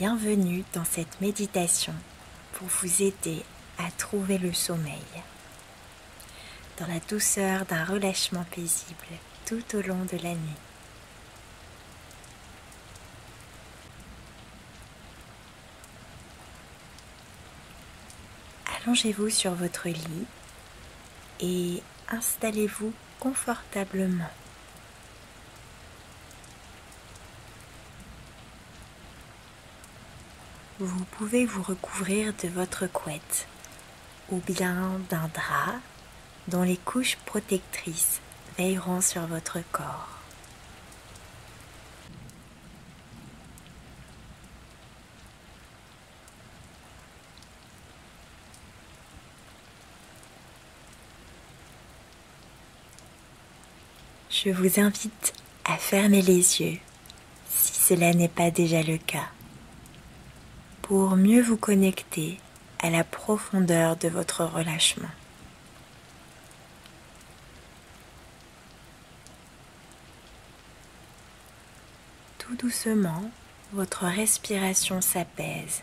Bienvenue dans cette méditation pour vous aider à trouver le sommeil, dans la douceur d'un relâchement paisible tout au long de la nuit. Allongez-vous sur votre lit et installez-vous confortablement. Vous pouvez vous recouvrir de votre couette ou bien d'un drap dont les couches protectrices veilleront sur votre corps. Je vous invite à fermer les yeux, si cela n'est pas déjà le cas, pour mieux vous connecter à la profondeur de votre relâchement. Tout doucement, votre respiration s'apaise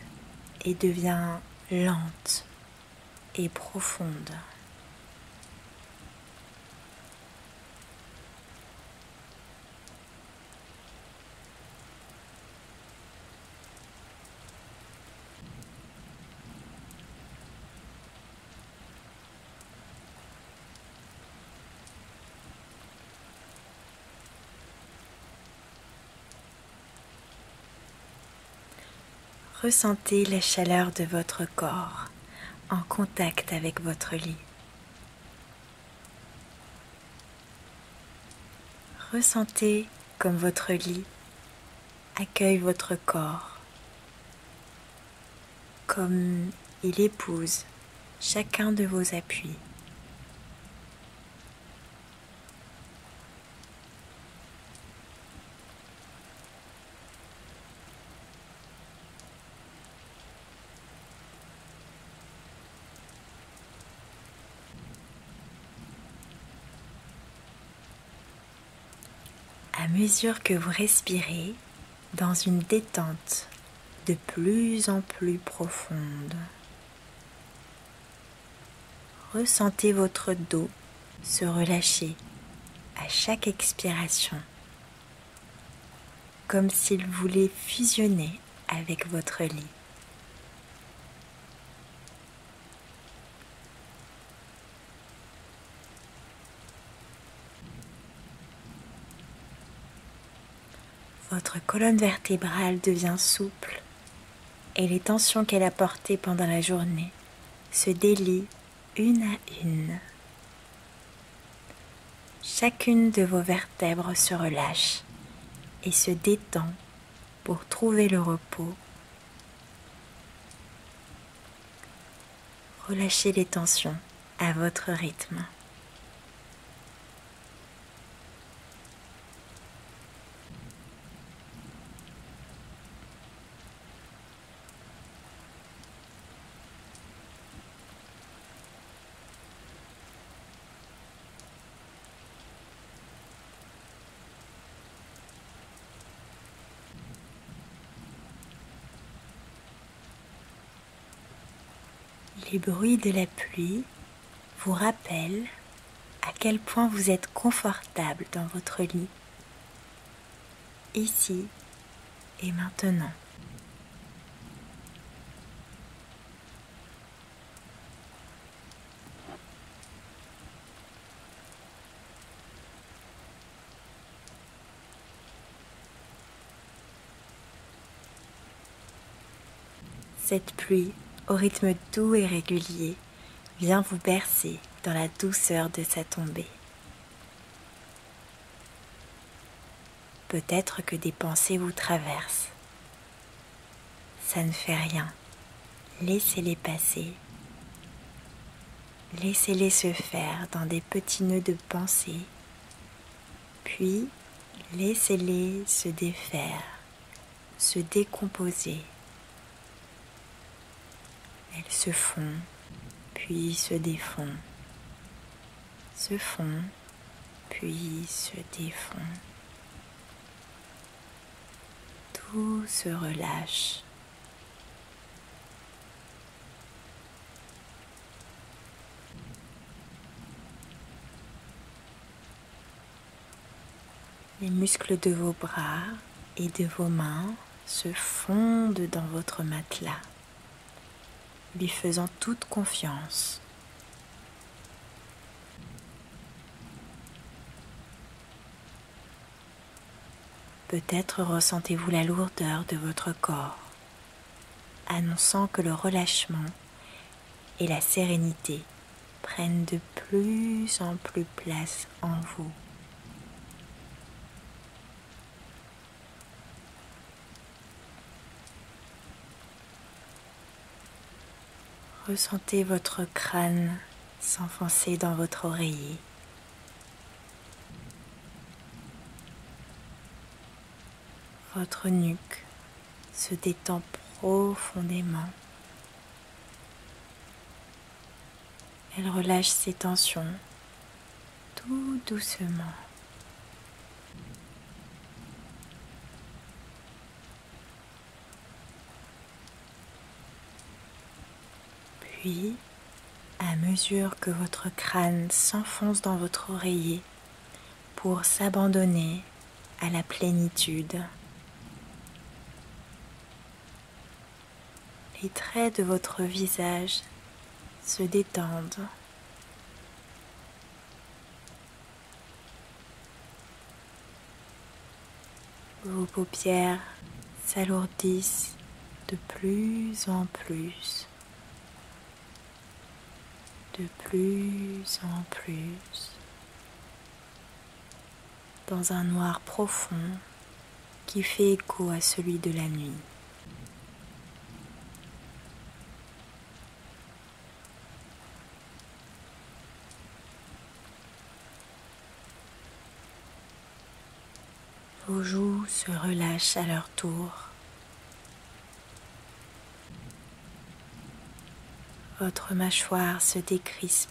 et devient lente et profonde. Ressentez la chaleur de votre corps en contact avec votre lit. Ressentez comme votre lit accueille votre corps, comme il épouse chacun de vos appuis. À mesure que vous respirez dans une détente de plus en plus profonde, ressentez votre dos se relâcher à chaque expiration, comme s'il voulait fusionner avec votre lit. Votre colonne vertébrale devient souple et les tensions qu'elle a portées pendant la journée se délient une à une. Chacune de vos vertèbres se relâche et se détend pour trouver le repos. Relâchez les tensions à votre rythme. Les bruits de la pluie vous rappellent à quel point vous êtes confortable dans votre lit, ici et maintenant. Cette pluie, au rythme doux et régulier, vient vous bercer dans la douceur de sa tombée. Peut-être que des pensées vous traversent. Ça ne fait rien. Laissez-les passer. Laissez-les se faire dans des petits nœuds de pensée, puis laissez-les se défaire, se décomposer. Elles se font, puis se défont, se font, puis se défont. Tout se relâche Les muscles de vos bras et de vos mains se fondent dans votre matelas, lui faisant toute confiance. Peut-être ressentez-vous la lourdeur de votre corps, annonçant que le relâchement et la sérénité prennent de plus en plus place en vous. Ressentez votre crâne s'enfoncer dans votre oreiller. Votre nuque se détend profondément. Elle relâche ses tensions tout doucement. Puis, à mesure que votre crâne s'enfonce dans votre oreiller pour s'abandonner à la plénitude, les traits de votre visage se détendent. Vos paupières s'alourdissent de plus en plus, de plus en plus, dans un noir profond qui fait écho à celui de la nuit. Vos joues se relâchent à leur tour. Votre mâchoire se décrispe.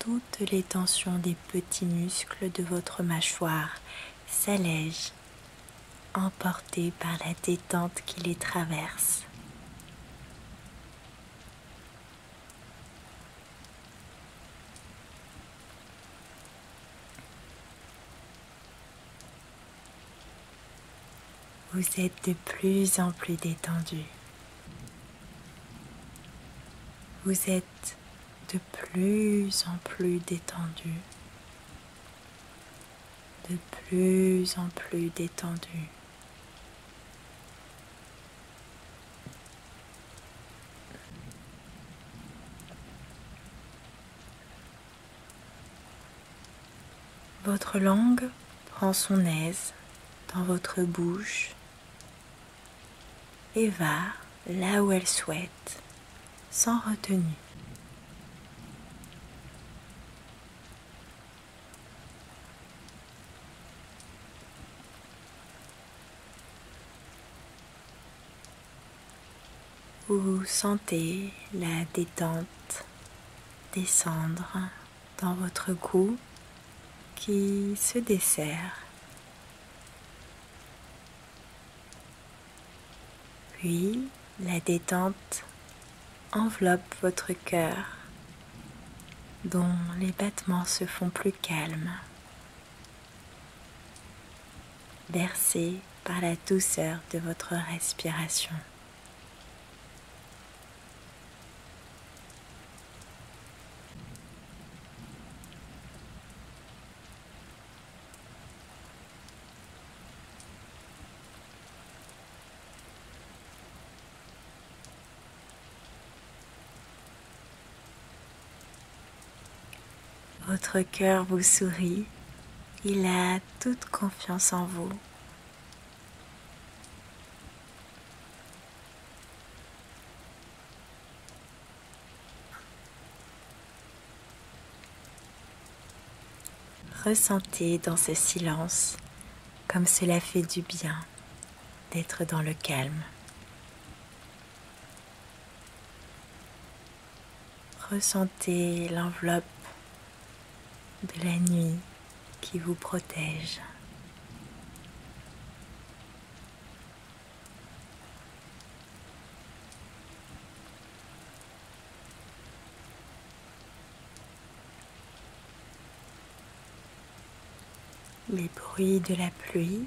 Toutes les tensions des petits muscles de votre mâchoire s'allègent, emportées par la détente qui les traverse. Vous êtes de plus en plus détendu. Vous êtes de plus en plus détendu. De plus en plus détendu. Votre langue prend son aise dans votre bouche et va là où elle souhaite, sans retenue. Vous sentez la détente descendre dans votre cou qui se desserre. Puis la détente enveloppe votre cœur dont les battements se font plus calmes, bercés par la douceur de votre respiration. Votre cœur vous sourit, il a toute confiance en vous. Ressentez dans ce silence comme cela fait du bien d'être dans le calme. Ressentez l'enveloppe de la nuit qui vous protège. Les bruits de la pluie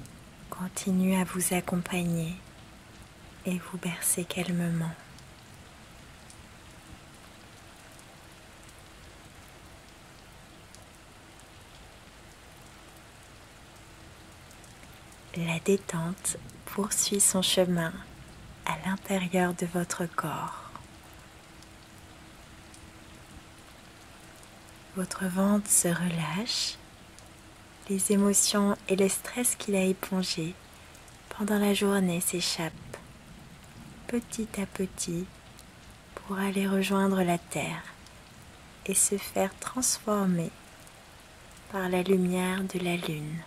continuent à vous accompagner et vous bercer calmement. La détente poursuit son chemin à l'intérieur de votre corps. Votre ventre se relâche, les émotions et le stress qu'il a épongé pendant la journée s'échappent petit à petit pour aller rejoindre la terre et se faire transformer par la lumière de la lune.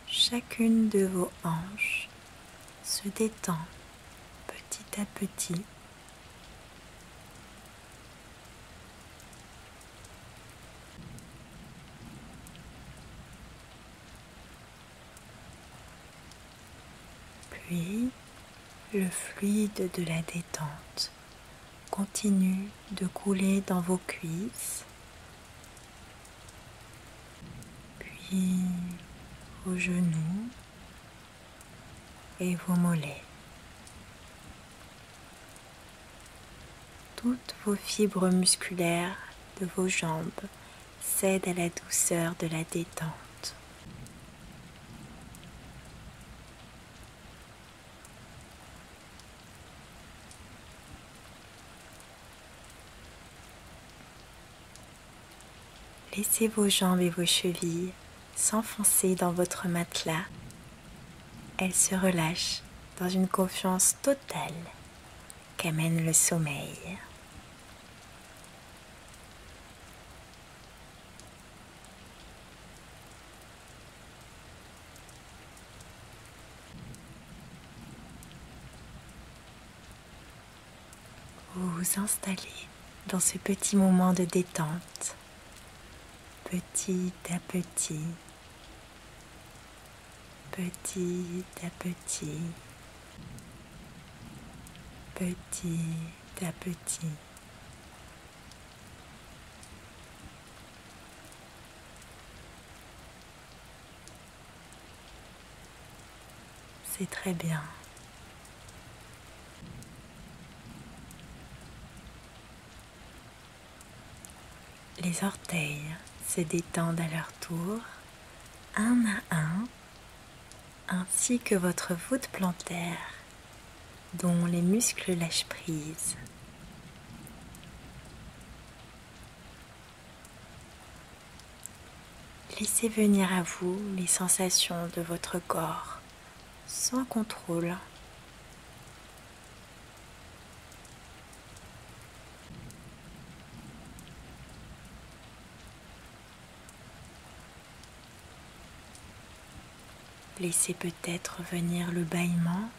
Chacune de vos hanches se détend petit à petit. Puis, le fluide de la détente continue de couler dans vos cuisses, puis vos genoux et vos mollets. Toutes vos fibres musculaires de vos jambes cèdent à la douceur de la détente. Laissez vos jambes et vos chevilles s'enfoncer dans votre matelas. Elles se relâchent dans une confiance totale qu'amène le sommeil. Vous vous installez dans ce petit moment de détente, petit à petit, petit à petit, petit à petit. C'est très bien. Les orteils se détendent à leur tour, un à un, ainsi que votre voûte plantaire, dont les muscles lâchent prise. Laissez venir à vous les sensations de votre corps, sans contrôle. Laissez peut-être venir le bâillement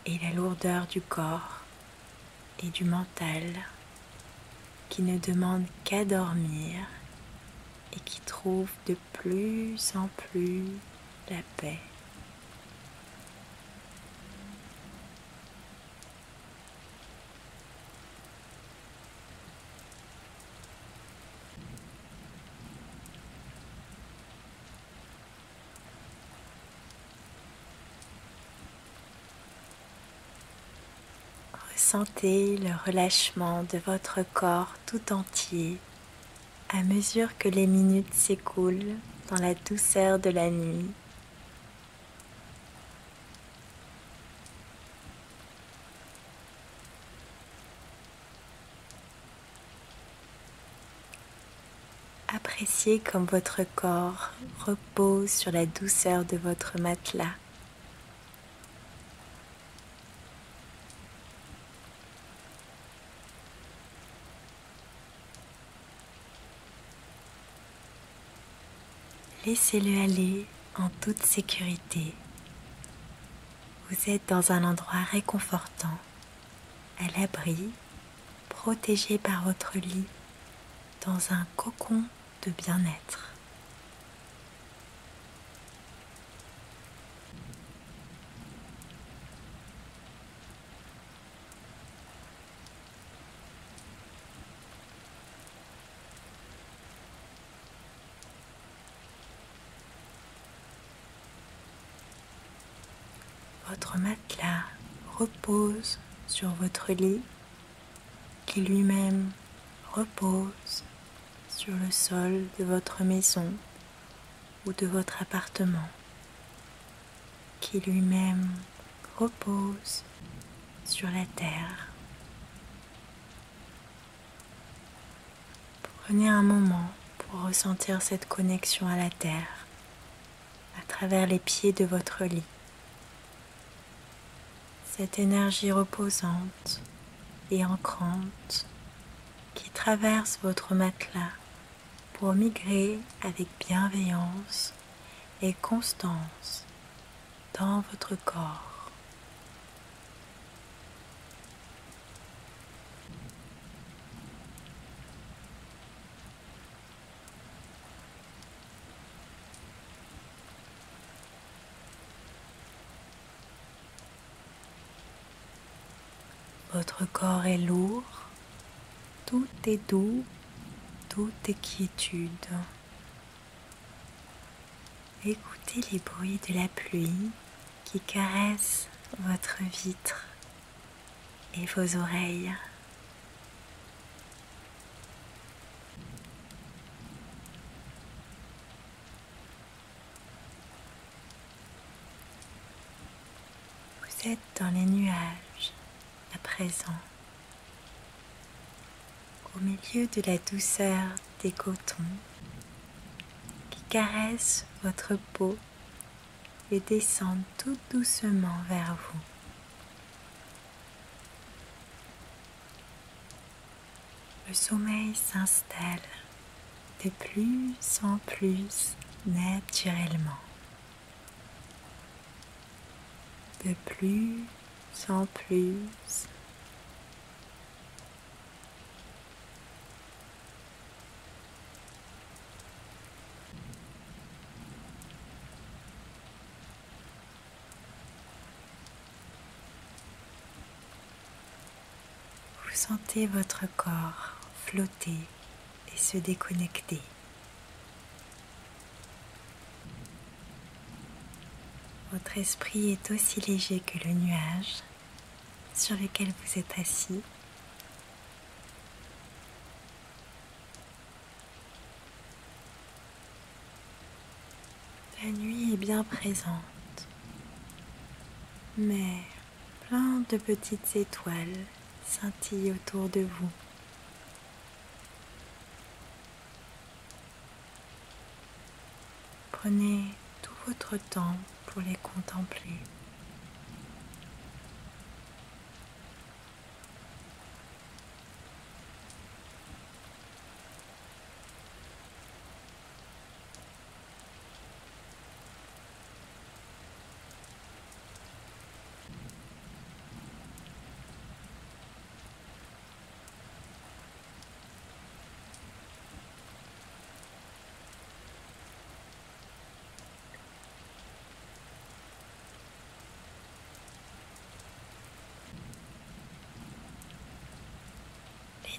et la lourdeur du corps et du mental qui ne demande qu'à dormir et qui trouve de plus en plus la paix. Ressentez le relâchement de votre corps tout entier à mesure que les minutes s'écoulent dans la douceur de la nuit. Appréciez comme votre corps repose sur la douceur de votre matelas. Laissez-le aller en toute sécurité. Vous êtes dans un endroit réconfortant, à l'abri, protégé par votre lit, dans un cocon de bien-être. votre matelas repose sur votre lit, qui lui-même repose sur le sol de votre maison ou de votre appartement, qui lui-même repose sur la terre. Prenez un moment pour ressentir cette connexion à la terre à travers les pieds de votre lit. Cette énergie reposante et ancrante qui traverse votre matelas pour migrer avec bienveillance et constance dans votre corps. Votre corps est lourd, tout est doux, tout est quiétude. Écoutez les bruits de la pluie qui caressent votre vitre et vos oreilles. Vous êtes dans les nuages à présent, au milieu de la douceur des cotons qui caressent votre peau et descendent tout doucement vers vous. Le sommeil s'installe de plus en plus naturellement. De plus en plus. Vous sentez votre corps flotter et se déconnecter. Votre esprit est aussi léger que le nuage sur lequel vous êtes assis. La nuit est bien présente, mais plein de petites étoiles scintillent autour de vous. Prenez tout votre temps pour les contempler.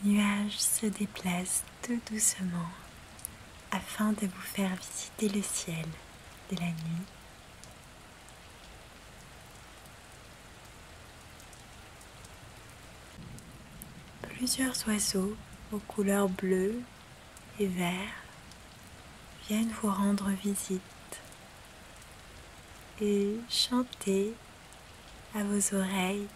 Les nuages se déplacent tout doucement afin de vous faire visiter le ciel de la nuit. Plusieurs oiseaux aux couleurs bleues et verts viennent vous rendre visite et chanter à vos oreilles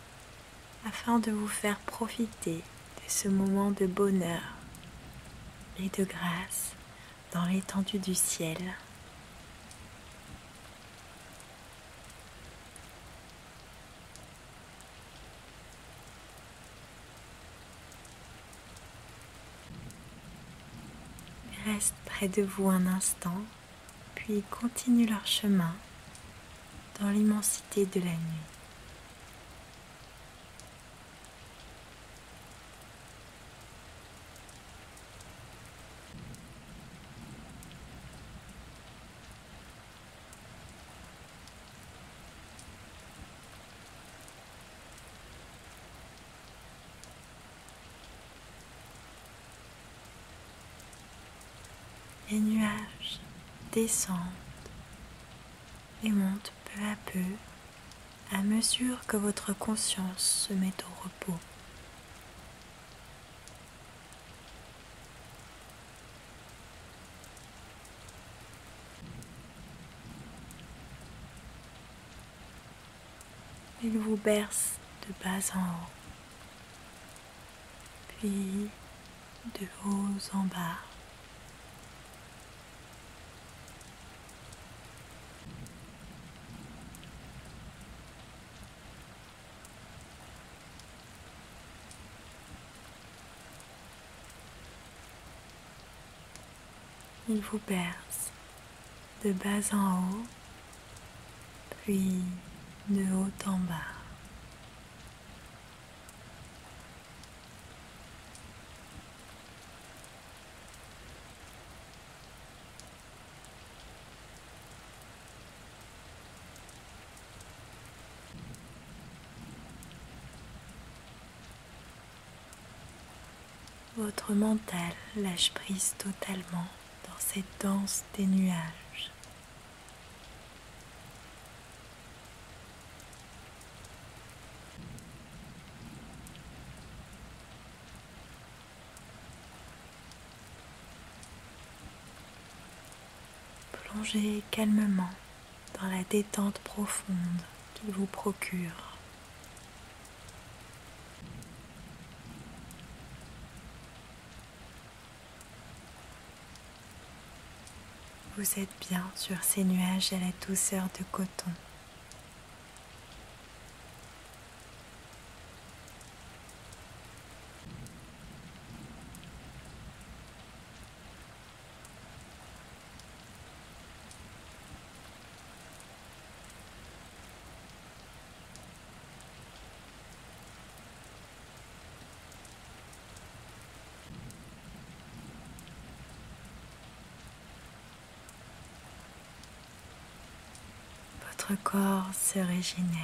afin de vous faire profiter de ce moment de bonheur et de grâce dans l'étendue du ciel. Ils restent près de vous un instant, puis continuent leur chemin dans l'immensité de la nuit. Les nuages descendent et montent peu à peu à mesure que votre conscience se met au repos. Il vous berce de bas en haut, puis de haut en bas. Il vous berce de bas en haut, puis de haut en bas. Votre mental lâche prise totalement dans cette danse des nuages. Plongez calmement dans la détente profonde qu'il vous procure. Vous êtes bien sur ces nuages à la douceur de coton. Votre corps se régénère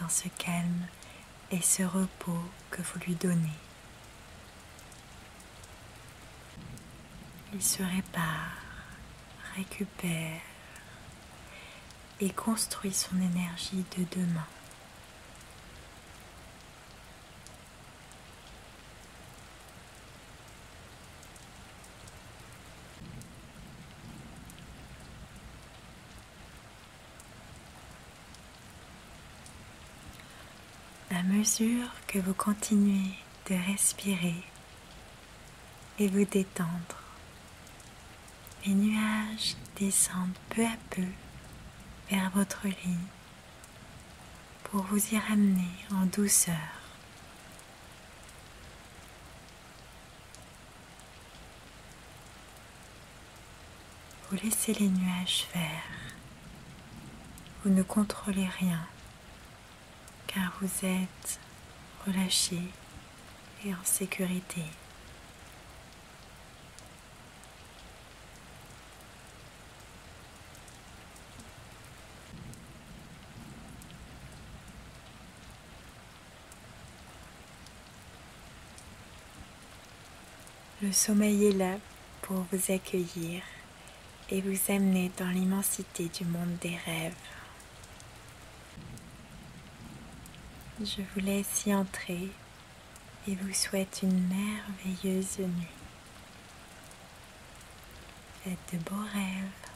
dans ce calme et ce repos que vous lui donnez. Il se répare, récupère et construit son énergie de demain. À mesure que vous continuez de respirer et vous détendre, les nuages descendent peu à peu vers votre lit pour vous y ramener en douceur. Vous laissez les nuages faire. Vous ne contrôlez rien car vous êtes relâché et en sécurité. Le sommeil est là pour vous accueillir et vous amener dans l'immensité du monde des rêves. Je vous laisse y entrer et vous souhaite une merveilleuse nuit. Faites de beaux rêves.